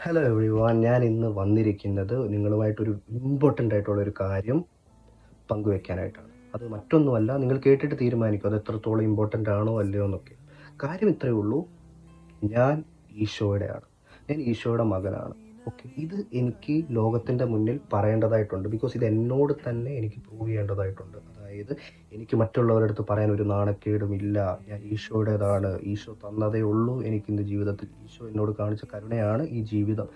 Hello every one, ഞാൻ ഇന്ന് വന്നിരിക്കുന്നത് നിങ്ങളുമായിട്ടൊരു ഇമ്പോർട്ടൻ്റ് ആയിട്ടുള്ളൊരു കാര്യം പങ്കുവെക്കാനായിട്ടാണ്. അത് മറ്റൊന്നുമല്ല, നിങ്ങൾ കേട്ടിട്ട് തീരുമാനിക്കും അത് എത്രത്തോളം ഇമ്പോർട്ടൻ്റ് ആണോ അല്ലയോ എന്നൊക്കെ. കാര്യം ഇത്രയേ ഉള്ളൂ, ഞാൻ ഈശോയുടെയാണ്. ഞാൻ ഈശോയുടെ മകനാണ്. ഓക്കെ, ഇത് എനിക്ക് ലോകത്തിൻ്റെ മുന്നിൽ പറയേണ്ടതായിട്ടുണ്ട്. ബിക്കോസ് ഇത് എന്നോട് തന്നെ എനിക്ക് പ്രൂവ് ചെയ്യേണ്ടതായിട്ടുണ്ട്. അതായത് എനിക്ക് മറ്റുള്ളവരുടെ അടുത്ത് പറയാൻ ഒരു നാണക്കേടുമില്ല. ഞാൻ ഈശോയുടേതാണ്. ഈശോ തന്നതേ ഉള്ളൂ എനിക്കിന്ന് ജീവിതത്തിൽ. ഈശോ എന്നോട് കാണിച്ച കരുണയാണ് ഈ ജീവിതം.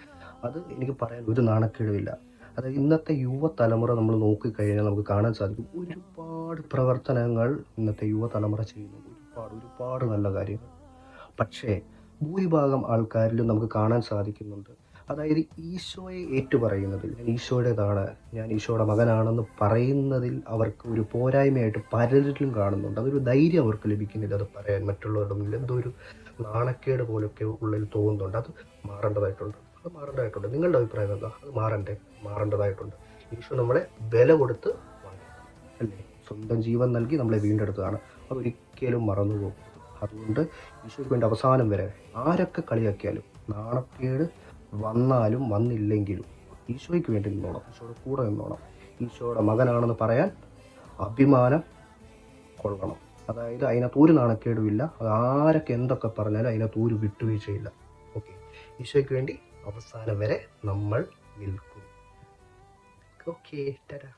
അത് എനിക്ക് പറയാൻ ഒരു നാണക്കേടുമില്ല. അതായത് ഇന്നത്തെ യുവതലമുറ നമ്മൾ നോക്കിക്കഴിഞ്ഞാൽ നമുക്ക് കാണാൻ സാധിക്കും, ഒരുപാട് പ്രവർത്തനങ്ങൾ ഇന്നത്തെ യുവതലമുറ ചെയ്യുന്നു. ഒരുപാട് നല്ല കാര്യങ്ങൾ. പക്ഷേ ഭൂരിഭാഗം ആൾക്കാരിലും നമുക്ക് കാണാൻ സാധിക്കുന്നുണ്ട്, അതായത് ഈശോയെ ഏറ്റുപറയുന്നതിൽ, ഞാൻ ഈശോയുടേതാണ്, ഞാൻ ഈശോയുടെ മകനാണെന്ന് പറയുന്നതിൽ അവർക്ക് ഒരു പോരായ്മയായിട്ട് പലരിലും കാണുന്നുണ്ട്. അതൊരു ധൈര്യം അവർക്ക് ലഭിക്കുന്നില്ല അത് പറയാൻ. മറ്റുള്ളവരുടെ മുന്നിൽ എന്തോ ഒരു നാണക്കേട് പോലൊക്കെ ഉള്ളിൽ തോന്നുന്നുണ്ട്. അത് മാറേണ്ടതായിട്ടുണ്ട്. നിങ്ങളുടെ അഭിപ്രായം എന്താ? അത് മാറേണ്ടതായിട്ടുണ്ട്. ഈശോ നമ്മളെ വില കൊടുത്ത് വാങ്ങി, അല്ലേ? സ്വന്തം ജീവൻ നൽകി നമ്മളെ വീണ്ടെടുത്തതാണ്. അതൊരിക്കലും മറന്നു പോകും. അതുകൊണ്ട് ഈശോയ്ക്ക് വേണ്ടി അവസാനം വരെ ആരൊക്കെ കളിയാക്കിയാലും, നാണക്കേട് വന്നാലും വന്നില്ലെങ്കിലും ഈശോയ്ക്ക് വേണ്ടി നിന്നോണം. ഈശോയുടെ കൂടെ നിന്നോണം. ഈശോയുടെ മകനാണെന്ന് പറയാൻ അഭിമാനം കൊള്ളണം. അതായത് അതിനകത്ത് ഒരു നാണക്കേടുമില്ല. അത് ആരൊക്കെ എന്തൊക്കെ പറഞ്ഞാലും അതിനകത്ത് ഒരു വിട്ടുവീഴ്ചയില്ല. ഓക്കെ, ഈശോയ്ക്ക് വേണ്ടി അവസാനം വരെ നമ്മൾ നിൽക്കും. ഓക്കെ, ടാറ്റാ.